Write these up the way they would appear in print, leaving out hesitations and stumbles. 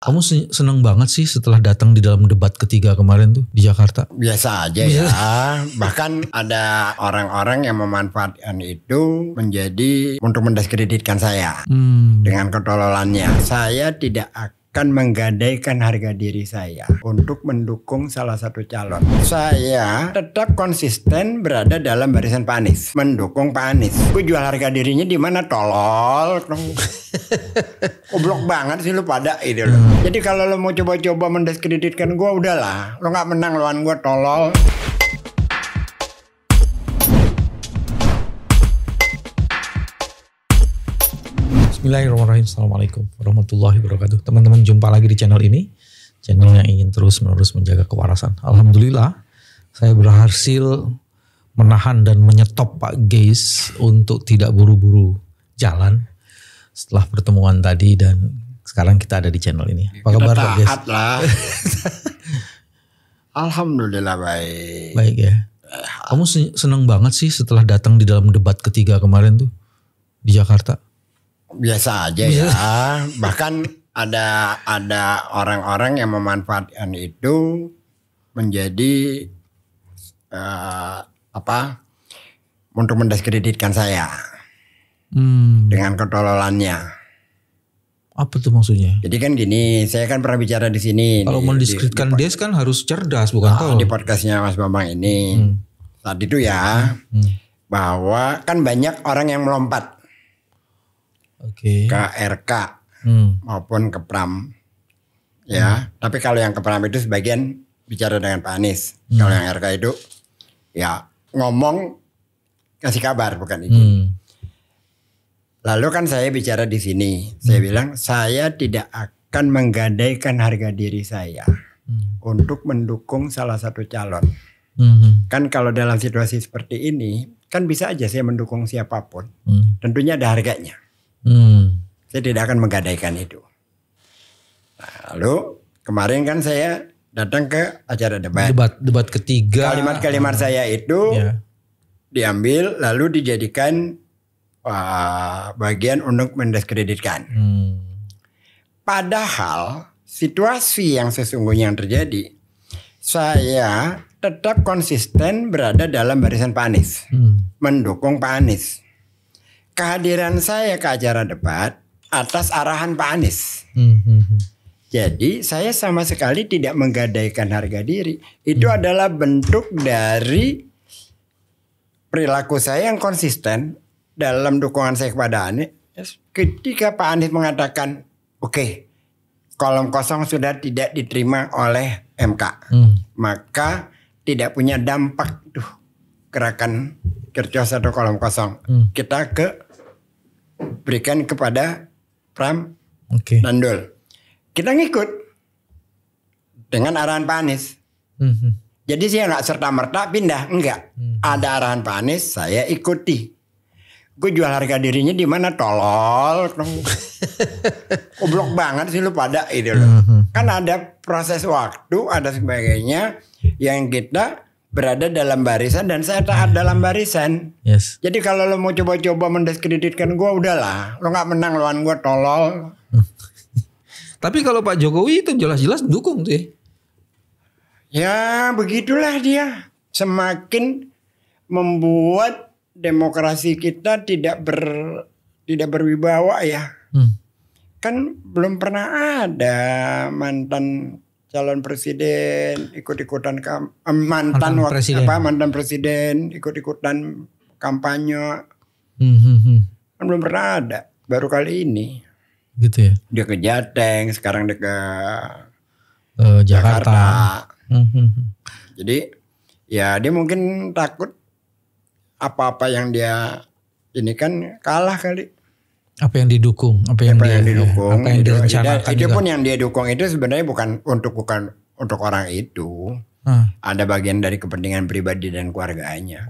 Kamu seneng banget sih setelah datang di dalam debat ketiga kemarin tuh di Jakarta? Biasa aja ya. Bahkan ada orang-orang yang memanfaatkan itu menjadi untuk mendiskreditkan saya dengan ketololannya. Saya tidak akan menggadaikan harga diri saya untuk mendukung salah satu calon. Saya tetap konsisten berada dalam barisan Pak Anies, mendukung Pak Anies. Gue jual harga dirinya di mana, tolol? Goblok banget sih lu pada itu loh. Jadi kalau lu mau coba-coba mendiskreditkan gue, udahlah, lu nggak menang lawan gue, tolol. Bismillahirrahmanirrahim. Assalamualaikum warahmatullahi wabarakatuh. Teman-teman, jumpa lagi di channel ini, channel yang ingin terus-menerus menjaga kewarasan. Alhamdulillah, saya berhasil menahan dan menyetop Pak Geis untuk tidak buru-buru jalan setelah pertemuan tadi, dan sekarang kita ada di channel ini. Apa kabar Pak Geis? Alhamdulillah baik. Baik ya. Kamu seneng banget sih setelah datang di dalam debat ketiga kemarin tuh di Jakarta? Biasa aja ya. Bahkan ada orang-orang yang memanfaatkan itu menjadi untuk mendiskreditkan saya dengan ketololannya. Apa tuh maksudnya? Jadi kan gini, saya kan pernah bicara di sini. Kalau mendiskreditkan Des kan harus cerdas, bukan tahu. Di podcastnya Mas Bambang ini saat itu ya, bahwa kan banyak orang yang melompat. Ke RK maupun ke Pram ya. Tapi kalau yang ke Pram itu sebagian bicara dengan Pak Anies. Kalau yang RK itu ya ngomong kasih kabar, bukan itu. Lalu kan saya bicara di sini, saya bilang saya tidak akan menggadaikan harga diri saya untuk mendukung salah satu calon. Kan kalau dalam situasi seperti ini kan bisa aja saya mendukung siapapun. Tentunya ada harganya. Saya tidak akan menggadaikan itu. Nah, lalu kemarin kan saya datang ke acara debat ketiga. Kalimat-kalimat saya itu diambil lalu dijadikan bagian untuk mendiskreditkan. Padahal situasi yang sesungguhnya yang terjadi, saya tetap konsisten berada dalam barisan Pak Anies, mendukung Pak Anies. Kehadiran saya ke acara debat atas arahan Pak Anies. Jadi saya sama sekali tidak menggadaikan harga diri. Itu adalah bentuk dari perilaku saya yang konsisten dalam dukungan saya kepada Anies. Ketika Pak Anies mengatakan, oke, kolom kosong sudah tidak diterima oleh MK. Maka tidak punya dampak tuh gerakan Kercos atau kolom kosong. Kita berikan kepada Pram dan Dul. Kita ngikut dengan arahan Pak Anies. Jadi saya nggak serta-merta pindah, enggak. Ada arahan Pak Anies, saya ikuti. Gue jual harga dirinya di mana, tolol? Goblok banget sih lu pada itu loh. Kan ada proses waktu, ada sebagainya yang kita berada dalam barisan dan saya taat dalam barisan. Jadi kalau lo mau coba-coba mendiskreditkan gue, udahlah, lo nggak menang lawan gue, tolol. Tapi kalau Pak Jokowi itu jelas-jelas dukung tuh ya. Ya begitulah dia, semakin membuat demokrasi kita tidak berwibawa ya. Kan belum pernah ada mantan calon presiden ikut-ikutan mantan presiden ikut-ikutan kampanye. Kan belum pernah ada, baru kali ini. Gitu ya. Dia ke Jateng, sekarang dia ke Jakarta. Jadi ya dia mungkin takut apa-apa yang dia ini kan kalah kali. Apa yang didukung, apa yang didukung, apa yang direncanakan. Itu pun yang dia dukung itu sebenarnya bukan untuk orang itu. Ada bagian dari kepentingan pribadi dan keluarganya.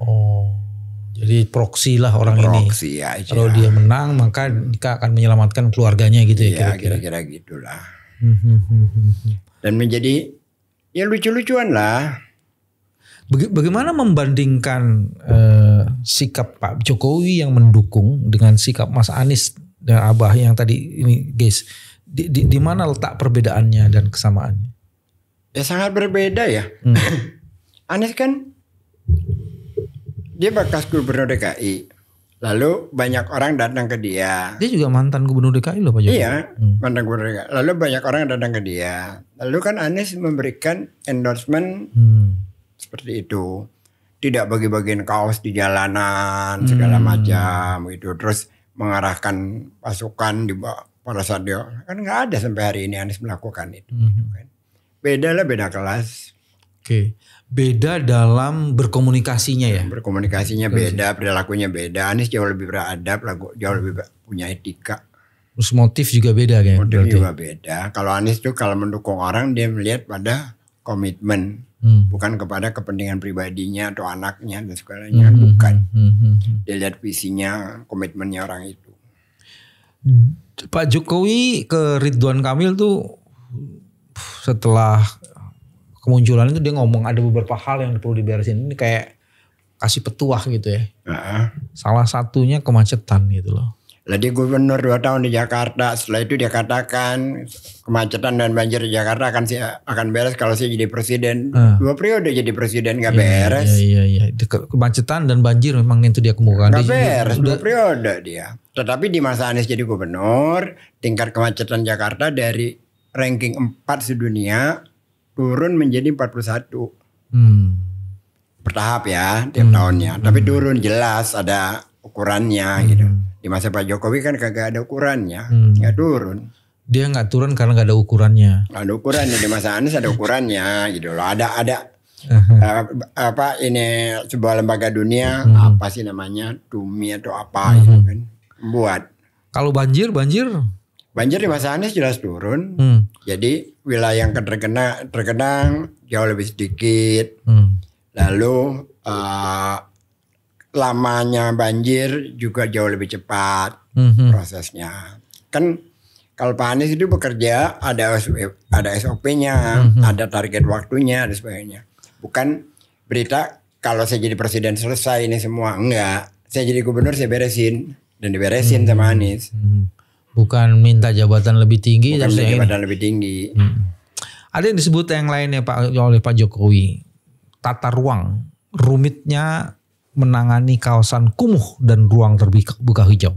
Jadi proksi lah orang ini. Aja. Kalau dia menang maka dia akan menyelamatkan keluarganya gitu ya. Kira-kira gitulah. Dan menjadi ya lucu-lucuan lah. Bagaimana membandingkan sikap Pak Jokowi yang mendukung dengan sikap Mas Anies dan Abah yang tadi ini guys Di mana letak perbedaannya dan kesamaannya? Ya sangat berbeda ya. Anies kan dia bekas gubernur DKI. Lalu banyak orang datang ke dia. Dia juga mantan gubernur DKI loh Pak Jokowi. Iya, mantan gubernur DKI. Lalu banyak orang datang ke dia. Lalu kan Anies memberikan endorsement seperti itu. Tidak bagi-bagiin kaos di jalanan segala macam gitu. Terus mengarahkan pasukan pada saat dia kan nggak ada sampai hari ini Anies melakukan itu. Beda lah, beda kelas. Oke. Beda dalam berkomunikasinya ya. Berkomunikasinya beda, perilakunya beda. Anies jauh lebih beradab, jauh lebih punya etika. Terus motif juga beda kan? Motif juga beda. Kalau Anies tuh kalau mendukung orang dia melihat pada komitmen, bukan kepada kepentingan pribadinya atau anaknya dan segalanya, bukan. Dia lihat visinya, komitmennya orang itu. Pak Jokowi ke Ridwan Kamil tuh setelah kemunculan itu dia ngomong ada beberapa hal yang perlu diberesin. Ini kayak kasih petuah gitu ya. Salah satunya kemacetan gitu loh. Lah dia gubernur 2 tahun di Jakarta. Setelah itu dia katakan kemacetan dan banjir di Jakarta akan beres kalau saya jadi presiden. 2 periode jadi presiden gak beres. Iya. Kemacetan dan banjir memang itu dia kemukakan. Gak beres 2 periode dia. Tetapi di masa Anies jadi gubernur, tingkat kemacetan Jakarta dari ranking 4 sedunia turun menjadi 41. Bertahap ya tiap tahunnya. Tapi turun jelas ada ukurannya gitu. Di masa Pak Jokowi kan kagak ada ukurannya. Gak turun. Dia gak turun karena gak ada ukurannya. Gak ada ukurannya. Di masa Anies ada ukurannya gitu loh. Ada ini sebuah lembaga dunia apa sih namanya, Tumi atau apa gitu kan, buat. Kalau banjir di masa Anies jelas turun. Jadi wilayah yang tergenang jauh lebih sedikit. Lalu lamanya banjir juga jauh lebih cepat prosesnya. Kan kalau Pak Anies itu bekerja ada SOP-nya, ada target waktunya dan sebagainya. Bukan berita kalau saya jadi presiden selesai ini semua. Enggak. Saya jadi gubernur saya beresin dan diberesin sama Anies. Bukan minta jabatan lebih tinggi. Bukan minta jabatan lebih tinggi. Ada yang disebut yang lainnya oleh Pak Jokowi. Tata ruang. Rumitnya menangani kawasan kumuh dan ruang terbuka hijau.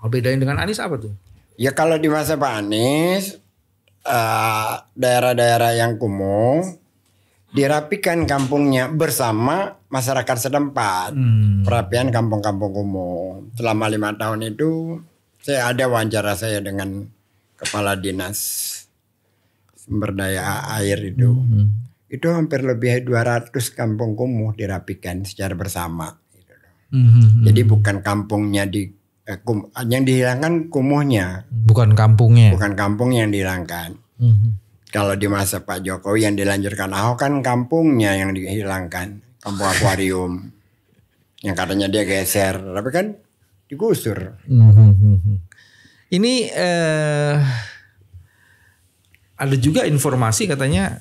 Bedain dengan Anies apa tuh? Ya kalau di masa Pak Anies daerah-daerah yang kumuh dirapikan kampungnya bersama masyarakat setempat. Perapian kampung-kampung kumuh. Selama 5 tahun itu saya ada wawancara saya dengan kepala dinas sumber daya air itu. Itu hampir lebih 200 kampung kumuh dirapikan secara bersama. Gitu. Jadi bukan kampungnya yang dihilangkan kumuhnya. Bukan kampungnya. Bukan kampung yang dihilangkan. Kalau di masa Pak Jokowi yang dilanjutkan Ahok kan kampungnya yang dihilangkan. Kampung akuarium. Yang katanya dia geser. Tapi kan digusur. Ini ada juga informasi katanya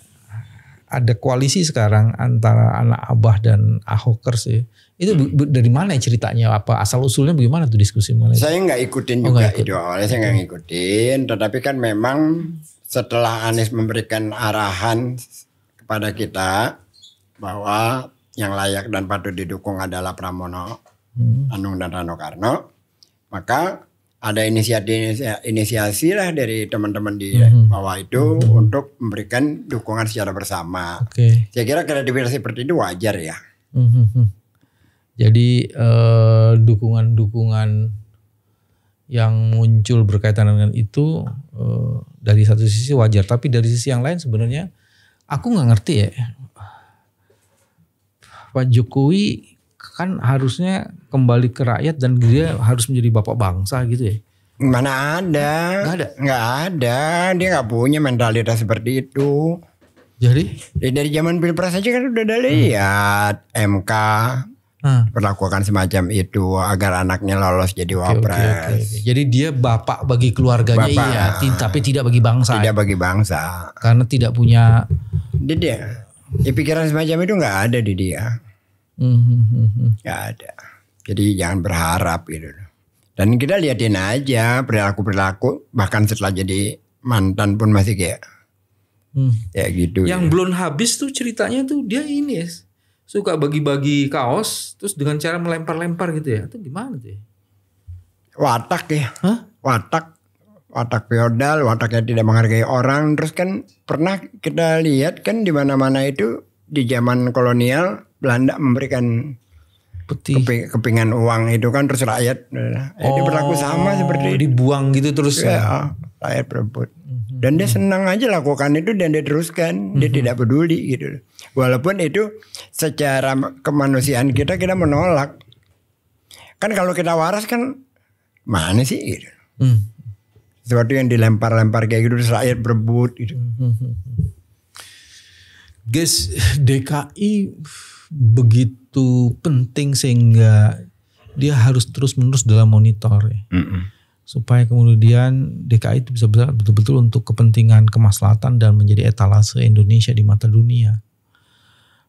ada koalisi sekarang antara anak Abah dan Ahokers ya. Itu dari mana ceritanya? Apa asal usulnya bagaimana tuh diskusi mengenai itu? Saya nggak ikutin juga itu awalnya saya nggak ngikutin. Tetapi kan memang setelah Anies memberikan arahan kepada kita bahwa yang layak dan patut didukung adalah Pramono Anung dan Rano Karno, maka ada inisiasi lah dari teman-teman di bawah itu untuk memberikan dukungan secara bersama. Saya kira kredibilitas seperti itu wajar ya. Jadi dukungan-dukungan yang muncul berkaitan dengan itu dari satu sisi wajar, tapi dari sisi yang lain sebenarnya aku nggak ngerti ya. Pak Jokowi kan harusnya kembali ke rakyat dan dia harus menjadi bapak bangsa gitu ya. Mana ada? Nggak ada. Dia nggak punya mentalitas seperti itu. Jadi? Dari zaman Pilpres aja kan udah ada lihat MK perlakukan semacam itu agar anaknya lolos jadi wapres. Jadi dia bapak bagi keluarganya tapi tidak bagi bangsa. Tidak bagi bangsa. Karena tidak punya. Dia pikiran semacam itu nggak ada di dia. Nggak ada. Jadi jangan berharap gitu. Dan kita liatin aja perilaku bahkan setelah jadi mantan pun masih kayak ya gitu. Yang belum habis tuh ceritanya tuh dia ini ya, suka bagi-bagi kaos terus dengan cara melempar-lempar gitu ya. Itu gimana tuh ya? Watak ya. Watak feodal, watak yang tidak menghargai orang. Terus kan pernah kita lihat kan di mana-mana itu di zaman kolonial Belanda memberikan kepingan uang itu kan, terus rakyat itu berlaku sama seperti itu. Dibuang gitu terus ya. Rakyat berebut. Dan dia senang aja lakukan itu dan dia teruskan. Dia tidak peduli gitu. Walaupun itu secara kemanusiaan kita menolak. Kan kalau kita waras kan mana sih gitu. Sesuatu yang dilempar-lempar kayak gitu terus rakyat berebut gitu. Guys, DKI begitu penting sehingga dia harus terus-menerus dalam monitor ya. Supaya kemudian DKI itu bisa betul-betul untuk kepentingan kemaslahatan dan menjadi etalase Indonesia di mata dunia.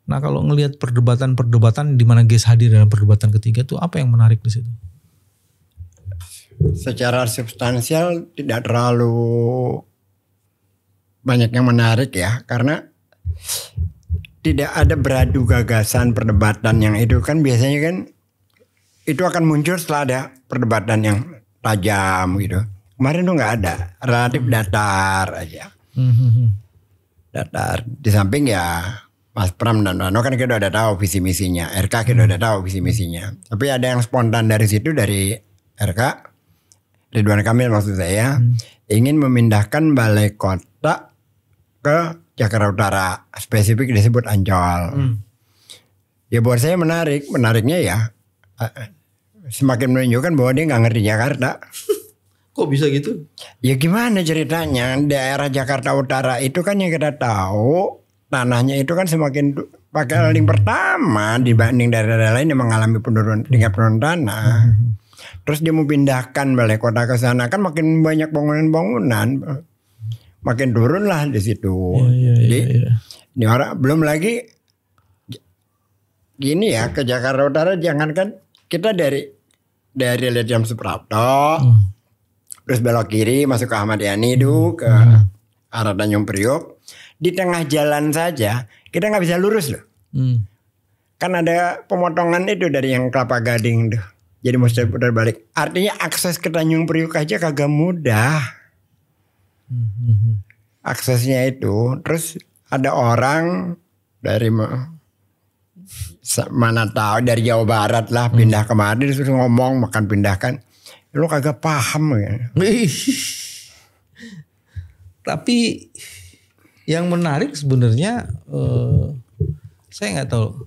Nah, kalau ngelihat perdebatan di mana Guys hadir dalam perdebatan ketiga tuh apa yang menarik di situ? Secara substansial tidak terlalu banyak yang menarik ya, karena tidak ada beradu gagasan perdebatan yang itu kan biasanya kan itu akan muncul setelah ada perdebatan yang tajam gitu. Kemarin tuh nggak ada, relatif datar aja. Datar. Di samping ya Mas Pram dan Rano kan kita udah tahu visi misinya, RK kita udah tahu visi misinya. Tapi ada yang spontan dari situ, dari RK Ridwan Kamil maksud saya, ingin memindahkan balai kota ke Jakarta Utara, spesifik disebut Ancol. Ya buat saya menariknya ya semakin menunjukkan bahwa dia nggak ngerti Jakarta. Kok bisa gitu? Ya gimana ceritanya, daerah Jakarta Utara itu kan yang kita tahu tanahnya itu kan semakin paling pertama dibanding daerah-daerah lain yang mengalami tingkat penurunan tanah. Terus dia mau pindahkan balai kota ke sana, kan makin banyak bangunan-bangunan, makin turun lah di situ. Jadi ini orang belum lagi gini ya, ke Jakarta Utara jangankan kita dari Ledjam Suprapto, terus belok kiri masuk ke Ahmad Yani itu ke arah Tanjung Priok, di tengah jalan saja kita nggak bisa lurus loh. Kan ada pemotongan itu dari yang Kelapa Gading tuh. Jadi mesti putar balik. Artinya akses ke Tanjung Priok aja kagak mudah. Aksesnya itu. Terus ada orang dari mana tahu dari Jawa Barat lah pindah kemari terus ngomong makan pindahkan. Lu kagak paham ya. Tapi yang menarik sebenarnya saya nggak tahu.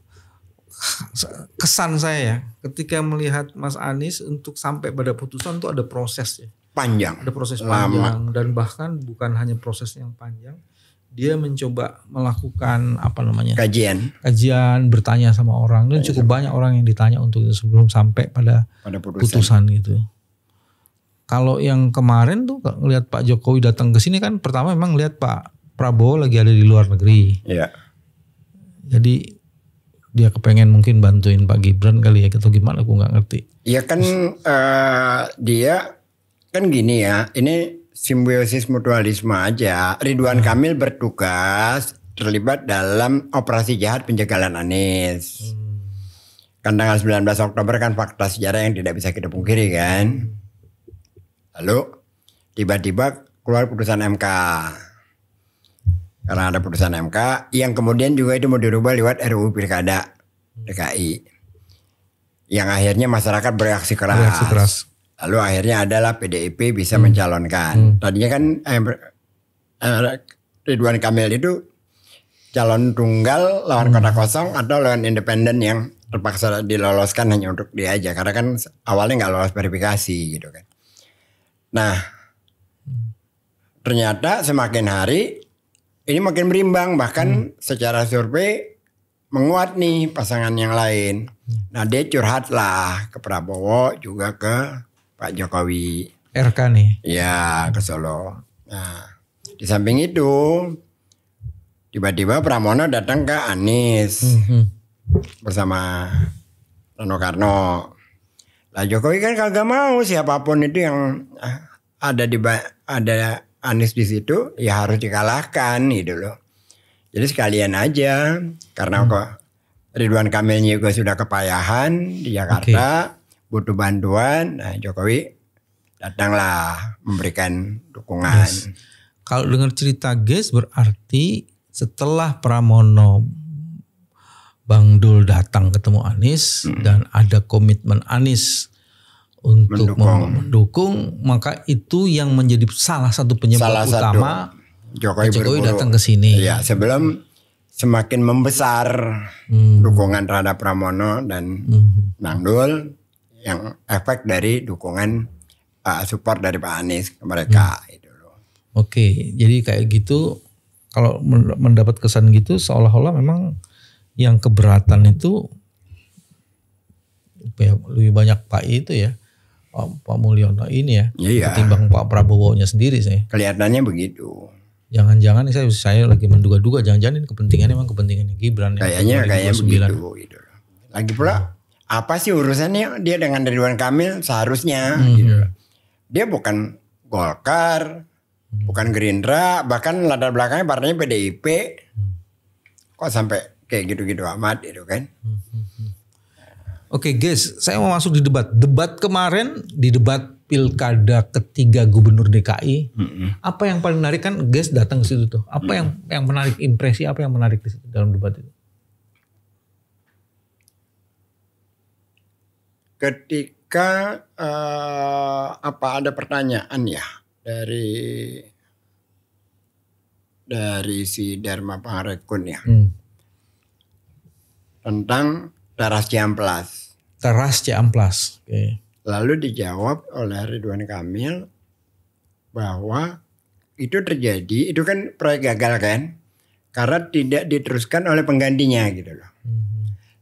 Kesan saya ketika melihat Mas Anies untuk sampai pada putusan itu ada proses ya. Panjang. Ada proses panjang dan bahkan bukan hanya proses yang panjang, dia mencoba melakukan kajian, bertanya sama orang dan cukup banyak orang yang ditanya untuk itu sebelum sampai pada putusan gitu. Kalau yang kemarin tuh ngelihat Pak Jokowi datang ke sini kan pertama memang lihat Pak Prabowo lagi ada di luar negeri. Iya. Jadi dia kepengen mungkin bantuin Pak Gibran kali ya atau gimana, aku nggak ngerti. Iya kan dia kan gini ya, ini simbiosis mutualisme aja. Ridwan Kamil bertugas terlibat dalam operasi jahat penjagalan Anies. Kan tanggal 19 Oktober kan fakta sejarah yang tidak bisa kita pungkiri kan. Lalu tiba-tiba keluar putusan MK. Karena ada putusan MK yang kemudian juga itu mau dirubah lewat RUU Pilkada DKI. Yang akhirnya masyarakat bereaksi keras. Lalu akhirnya adalah PDIP bisa mencalonkan. Tadinya kan Ridwan Kamil itu calon tunggal lawan kota kosong atau lawan independen yang terpaksa diloloskan hanya untuk dia aja. Karena kan awalnya nggak lolos verifikasi gitu kan. Nah ternyata semakin hari ini makin berimbang, bahkan secara survei menguat nih pasangan yang lain. Nah dia curhat lah ke Prabowo juga ke Pak Jokowi. RK nih? Ya ke Solo. Nah di samping itu tiba-tiba Pramono datang ke Anies bersama Rano Karno. Lah Jokowi kan kagak mau siapapun itu yang ada Anies di situ ya harus dikalahkan gitu loh. Jadi sekalian aja karena kok Ridwan Kamilnya juga sudah kepayahan di Jakarta, butuh bantuan. Nah Jokowi datanglah memberikan dukungan. Yes. Kalau dengar cerita Ges berarti setelah Pramono Bang Dul datang ketemu Anies dan ada komitmen Anies untuk mendukung, maka itu yang menjadi salah satu penyebab utama Jokowi datang ke sini. Iya, sebelum semakin membesar dukungan terhadap Pramono dan Bang Dul yang efek dari dukungan support dari Pak Anies ke mereka itu loh. Oke, jadi kayak gitu kalau mendapat kesan gitu seolah-olah memang yang keberatan itu lebih banyak Pak itu ya, Pak Mulyono ini ya, ketimbang Pak Prabowo-nya sendiri sih. Kelihatannya begitu. Jangan-jangan saya lagi menduga-duga jangan-jangan kepentingannya memang kepentingannya Gibran. Kayaknya begitu gitu. Lagi pula apa sih urusannya dia dengan Ridwan Kamil seharusnya gitu. Dia bukan Golkar, bukan Gerindra, bahkan latar belakangnya partainya PDIP. Kok sampai kayak gitu-gitu amat itu kan. Oke guys, saya mau masuk di debat. Debat kemarin, di debat pilkada ketiga gubernur DKI. Apa yang paling menarik kan guys datang ke situ tuh. Apa yang menarik impresi, apa yang menarik di situ dalam debat itu? Ketika ada pertanyaan ya dari si Dharma Pangarekun ya. Tentang teras Ciamplas. Teras Ciamplas. Okay. Lalu dijawab oleh Ridwan Kamil bahwa itu terjadi, itu kan proyek gagal kan, karena tidak diteruskan oleh penggantinya gitu loh.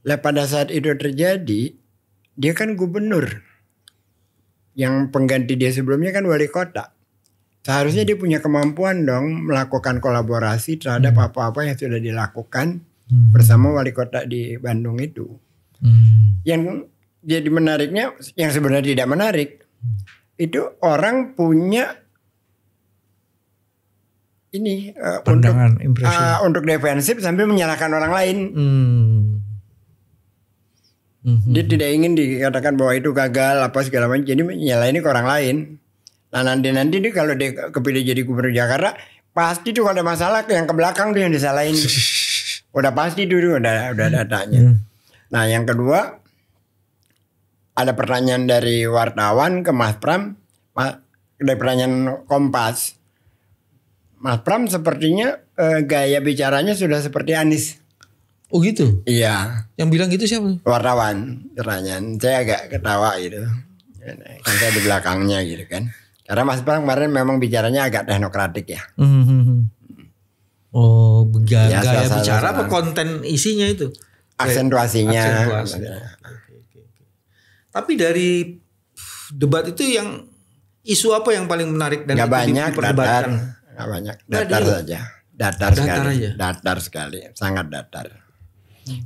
Lah pada saat itu terjadi, dia kan gubernur, yang pengganti dia sebelumnya kan wali kota. Seharusnya dia punya kemampuan dong melakukan kolaborasi terhadap apa-apa yang sudah dilakukan bersama wali kota di Bandung itu. Yang jadi menariknya, yang sebenarnya tidak menarik, itu orang punya ini untuk defensif sambil menyalahkan orang lain. Dia tidak ingin dikatakan bahwa itu gagal apa segala macam, jadi menyalahin ke orang lain. Nah nanti dia kalau dia kepilih jadi gubernur Jakarta, pasti tuh kalau ada masalah yang ke belakang tuh yang disalahin. Udah pasti dulu udah datanya. Nah yang kedua, ada pertanyaan dari wartawan ke Mas Pram, dari pertanyaan Kompas. Mas Pram sepertinya gaya bicaranya sudah seperti Anies. Oh gitu? Iya. Yang bilang gitu siapa? Wartawan pertanyaan. Saya agak ketawa gitu. Kan saya di belakangnya gitu kan. Karena Mas Pram kemarin memang bicaranya agak teknokratik ya. Oh, gaya bicara apa konten isinya itu? Aksentuasinya. Tapi dari debat itu yang isu apa yang paling menarik dan gak banyak datar, gak banyak datar saja, datar sekali, sangat datar.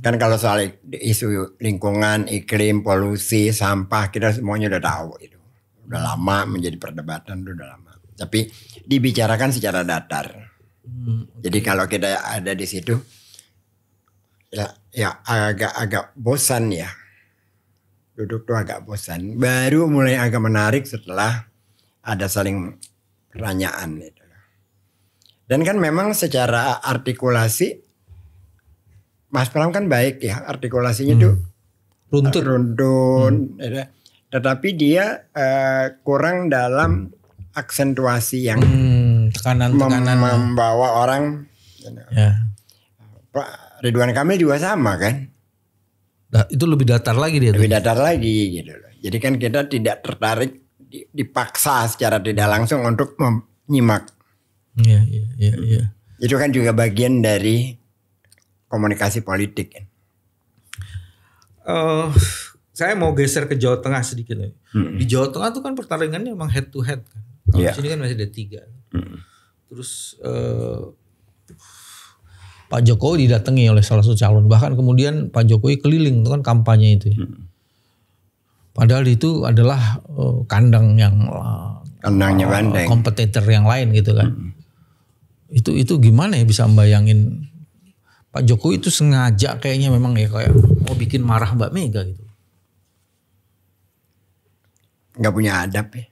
Kan kalau soal isu lingkungan, iklim, polusi, sampah kita semuanya udah tahu itu, udah lama menjadi perdebatan, udah lama. Tapi dibicarakan secara datar. Jadi kalau kita ada di situ, ya agak bosan ya. Duduk tuh agak bosan. Baru mulai agak menarik setelah ada saling pertanyaan itu. Dan kan memang secara artikulasi Mas Pram kan baik ya, artikulasinya tuh runtun. Tetapi dia kurang dalam aksentuasi yang tekanan-tekanan membawa orang. Ya. Pak Ridwan Kamil juga sama kan? Itu lebih datar lagi dia. Lebih datar lagi gitu loh. Jadi kan kita tidak tertarik dipaksa secara tidak langsung untuk menyimak. Iya. Itu kan juga bagian dari komunikasi politik. Saya mau geser ke Jawa Tengah sedikit. Di Jawa Tengah tuh kan pertarungannya memang head to head kan. Kalau di sini kan masih ada 3. Terus Pak Jokowi didatangi oleh salah satu calon. Bahkan kemudian Pak Jokowi keliling itu kan kampanye itu ya. Padahal itu adalah kandang yang Kandangnya Bandeng. kompetitor yang lain gitu kan. Itu gimana ya bisa membayangin Pak Jokowi itu sengaja kayaknya memang ya kayak mau bikin marah Mbak Mega gitu. Nggak punya adab ya.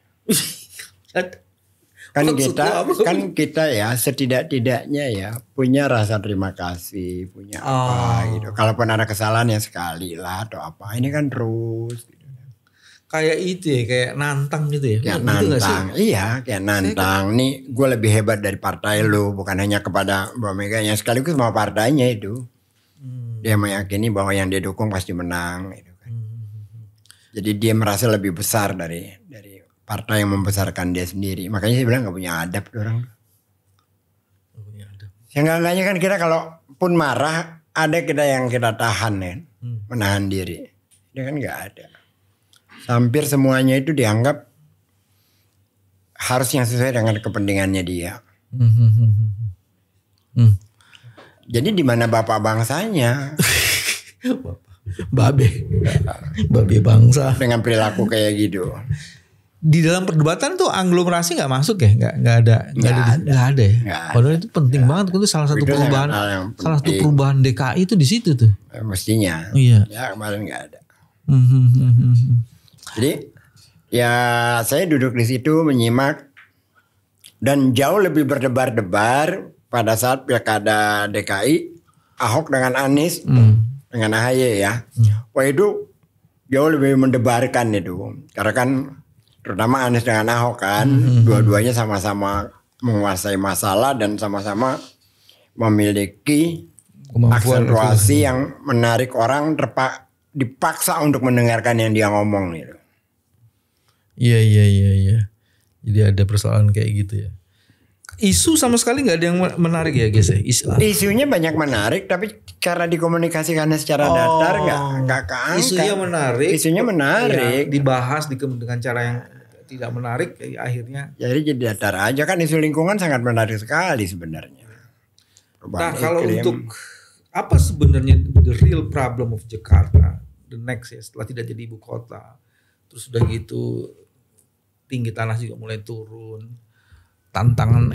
Kan kita ya setidak-tidaknya ya punya rasa terima kasih, punya apa gitu. Kalaupun ada kesalahan ya sekali lah atau apa. Ini kan terus gitu. Kayak itu ya, kayak nantang gitu ya. Kayak gitu nantang, iya kayak nantang. Nih gue lebih hebat dari partai lu, bukan hanya kepada Mbak Mega, yang sekaligus sama partainya itu. Dia meyakini bahwa yang dia dukung pasti menang gitu kan. Jadi dia merasa lebih besar dari partai yang membesarkan dia sendiri. Makanya saya bilang gak punya adab orang. Yang enggaknya kan kita kalau pun marah, ada kita yang kita tahan ya, menahan diri. Dia kan gak ada. Hampir semuanya itu dianggap harus yang sesuai dengan kepentingannya dia. Jadi di mana bapak bangsanya? Babe bangsa. Dengan perilaku kayak gitu. Di dalam perdebatan tuh aglomerasi nggak masuk ya, nggak ada ya. Padahal itu penting banget, itu salah satu perubahan DKI itu di situ tuh. Mestinya. Iya. Ya kemarin nggak ada. Jadi ya saya duduk di situ menyimak dan jauh lebih berdebar-debar pada saat pilkada DKI Ahok dengan Anies dengan AHY ya. Wah itu jauh lebih mendebarkan itu. Karena kan terutama Anies dengan Ahok kan dua-duanya sama-sama menguasai masalah dan sama-sama memiliki aksentuasi yang menarik orang dipaksa untuk mendengarkan yang dia ngomong gitu. Iya. Jadi ada persoalan kayak gitu ya. Isu sama sekali nggak ada yang menarik ya guys ya. Isunya banyak menarik tapi cara dikomunikasikannya secara datar nggak keangkat. Isunya menarik. Ya, dibahas dengan cara yang tidak menarik ya, akhirnya. Jadi datar aja kan. Isu lingkungan sangat menarik sekali sebenarnya. Nah kalau untuk apa sebenarnya the real problem of Jakarta the next ya setelah tidak jadi ibu kota, terus udah gitu tinggi tanah juga mulai turun, tantangan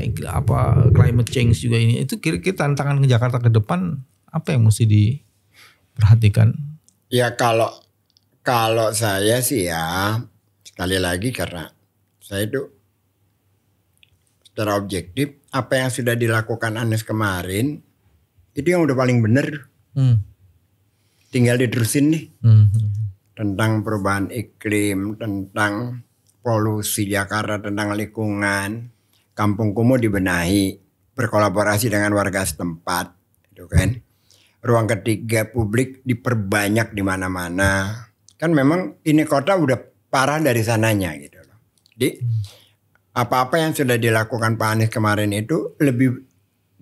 climate change juga ini, itu kira-kira tantangan ke Jakarta ke depan apa yang mesti diperhatikan? Ya kalau saya sih ya sekali lagi karena saya itu secara objektif apa yang sudah dilakukan Anies kemarin itu yang udah paling benar. Tinggal diterusin nih. Tentang perubahan iklim, tentang polusi Jakarta, tentang lingkungan, kampung kumuh dibenahi, berkolaborasi dengan warga setempat, gitu kan. Ruang ketiga publik diperbanyak di mana-mana. Kan memang ini kota udah parah dari sananya gitu loh. Jadi apa-apa yang sudah dilakukan Pak Anies kemarin itu lebih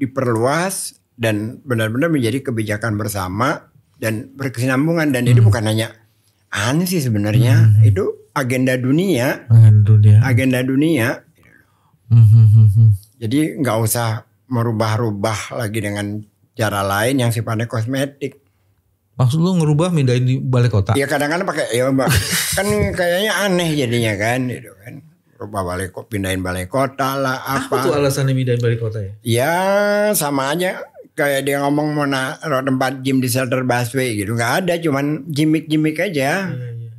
diperluas dan benar-benar menjadi kebijakan bersama dan berkesinambungan, dan itu bukan hanya Anies sih sebenarnya, itu agenda dunia. Jadi nggak usah merubah-rubah lagi dengan cara lain yang sifatnya kosmetik. Maksud lu ngerubah mindahin di balai kota? Ya kadang-kadang pakai ya Mbak. Kan kayaknya aneh jadinya kan, gitu kan. Rubah pindahin balai kota lah apa. Apa tuh alasannya mindahin balai kota ya? Ya sama aja. Kayak dia ngomong mau naruh tempat gym di shelter busway gitu. Gak ada, cuman gimmick aja. Iya.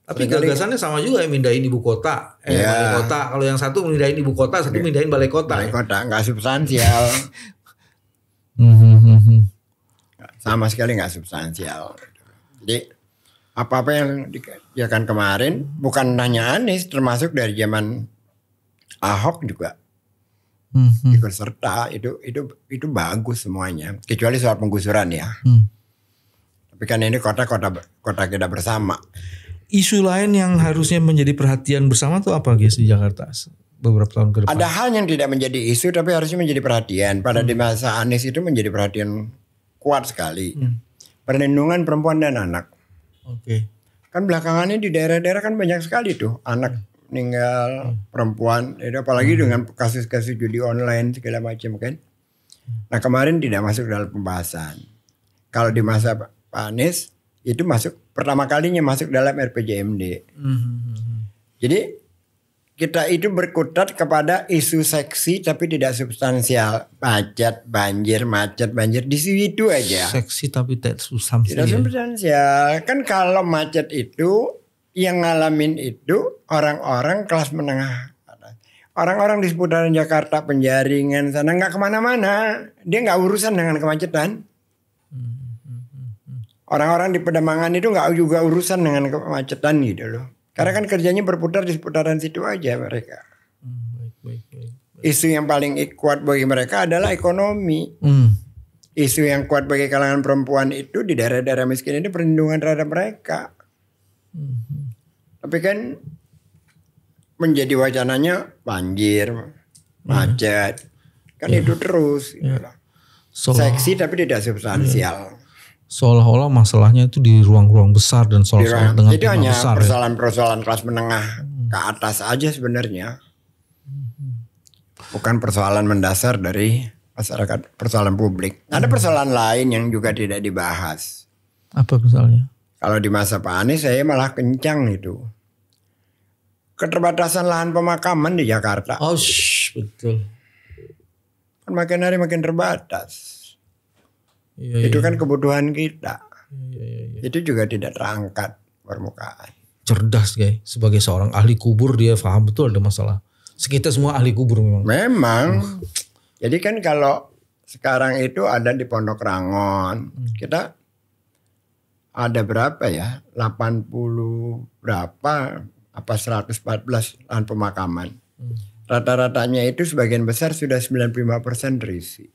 Tapi gagasannya sama juga ya, mindahin ibu kota. Balai kota. Kalau yang satu mindahin ibu kota, satu mindahin balai kota. Balai kota, gak substansial. Sama sekali gak substansial. Jadi apa-apa yang dikerjakan kemarin bukan hanya Anies, termasuk dari zaman Ahok juga. Ikut serta itu bagus semuanya, kecuali soal penggusuran ya. Tapi kan ini kota kita bersama. Isu lain yang harusnya menjadi perhatian bersama tuh apa guys di Jakarta beberapa tahun ke depan? Ada hal yang tidak menjadi isu tapi harusnya menjadi perhatian. Pada di masa Anies itu menjadi perhatian kuat sekali. Perlindungan perempuan dan anak. Oke. Kan belakangan ini di daerah-daerah kan banyak sekali tuh anak meninggal, perempuan, itu apalagi dengan kasus-kasus judi online segala macam kan. Nah kemarin tidak masuk dalam pembahasan. Kalau di masa Pak Anies itu masuk pertama kalinya masuk dalam RPJMD. Jadi kita itu berkutat kepada isu seksi tapi tidak substansial. Macet, banjir di situ aja. Seksi tapi tidak substansial. Tidak substansial. Kan kalau macet itu yang ngalamin itu orang-orang kelas menengah. Orang-orang di seputaran Jakarta, Penjaringan sana nggak kemana-mana. Dia nggak urusan dengan kemacetan. Orang-orang di Pademangan itu nggak juga urusan dengan kemacetan gitu loh. Karena kan kerjanya berputar di seputaran situ aja mereka. Baik. Isu yang paling kuat bagi mereka adalah ekonomi. Isu yang kuat bagi kalangan perempuan itu di daerah-daerah miskin itu perlindungan terhadap mereka. Tapi kan menjadi wacananya banjir, macet, kan itu terus. Gitu. Seksi tapi tidak substansial. Seolah-olah masalahnya itu di ruang-ruang besar dan soal-soal dengan itu hanya besar. Persoalan kelas menengah ke atas aja sebenarnya. Bukan persoalan mendasar dari masyarakat, persoalan publik. Ada persoalan lain yang juga tidak dibahas. Apa misalnya? Kalau di masa Pak Anies saya malah kencang itu. Keterbatasan lahan pemakaman di Jakarta. Betul. Kan makin hari makin terbatas. Itu kan kebutuhan kita. Itu juga tidak terangkat permukaan. Cerdas guys. Sebagai seorang ahli kubur dia paham betul ada masalah. Kita semua ahli kubur memang. Memang. Jadi kan kalau sekarang itu ada di Pondok Rangon. Kita ada berapa ya? 80 berapa? Apa 114 lahan pemakaman. Rata-ratanya itu sebagian besar sudah 95% terisi.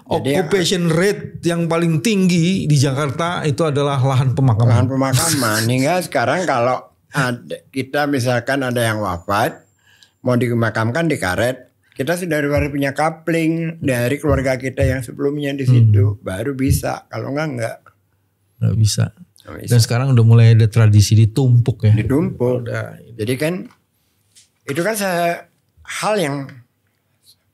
Occupation rate yang paling tinggi di Jakarta itu adalah lahan pemakaman. Lahan pemakaman. Hingga sekarang kalau kita misalkan ada yang wafat, mau dimakamkan di karet, kita sudah harus punya kapling dari keluarga kita yang sebelumnya di situ, baru bisa. Kalau enggak. Nggak bisa. Dan sekarang udah mulai ada tradisi ditumpuk ya. Ditumpuk. Jadi kan itu kan hal yang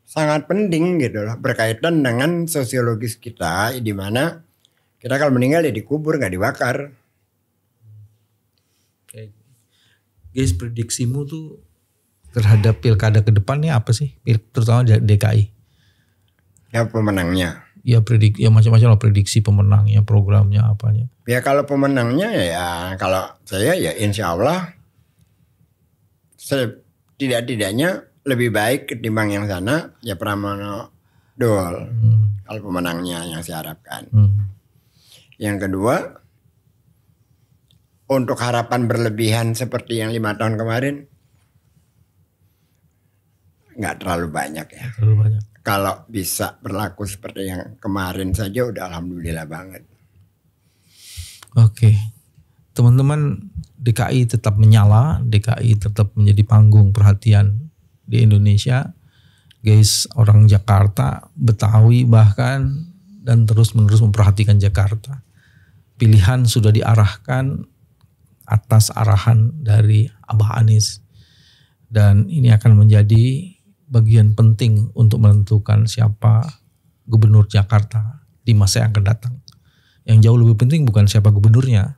sangat penting gitu loh, berkaitan dengan sosiologis kita, di mana kita kalau meninggal ya dikubur, nggak dibakar. Guys, prediksimu tuh terhadap pilkada ke depannya apa sih? Terutama DKI. Ya pemenangnya. Ya macam-macam lah prediksi pemenangnya, programnya apanya. Ya kalau pemenangnya ya kalau saya ya insya Allah tidak-tidaknya lebih baik ketimbang yang sana ya Pramono Dol. Kalau pemenangnya yang saya harapkan. Yang kedua, untuk harapan berlebihan seperti yang 5 tahun kemarin nggak terlalu banyak ya. Terlalu banyak. Kalau bisa berlaku seperti yang kemarin saja udah alhamdulillah banget. Oke. Teman-teman, DKI tetap menyala, DKI tetap menjadi panggung perhatian di Indonesia. Guys, orang Jakarta, Betawi bahkan, dan terus-menerus memperhatikan Jakarta. Pilihan sudah diarahkan atas arahan dari Abah Anies. Dan ini akan menjadi bagian penting untuk menentukan siapa gubernur Jakarta di masa yang akan datang. Yang jauh lebih penting bukan siapa gubernurnya,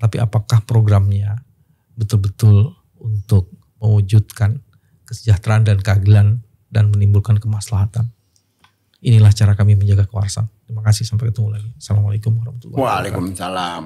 tapi apakah programnya betul-betul untuk mewujudkan kesejahteraan dan keadilan dan menimbulkan kemaslahatan. Inilah cara kami menjaga kewarasan. Terima kasih, sampai ketemu lagi. Assalamualaikum warahmatullahi wabarakatuh. Waalaikumsalam.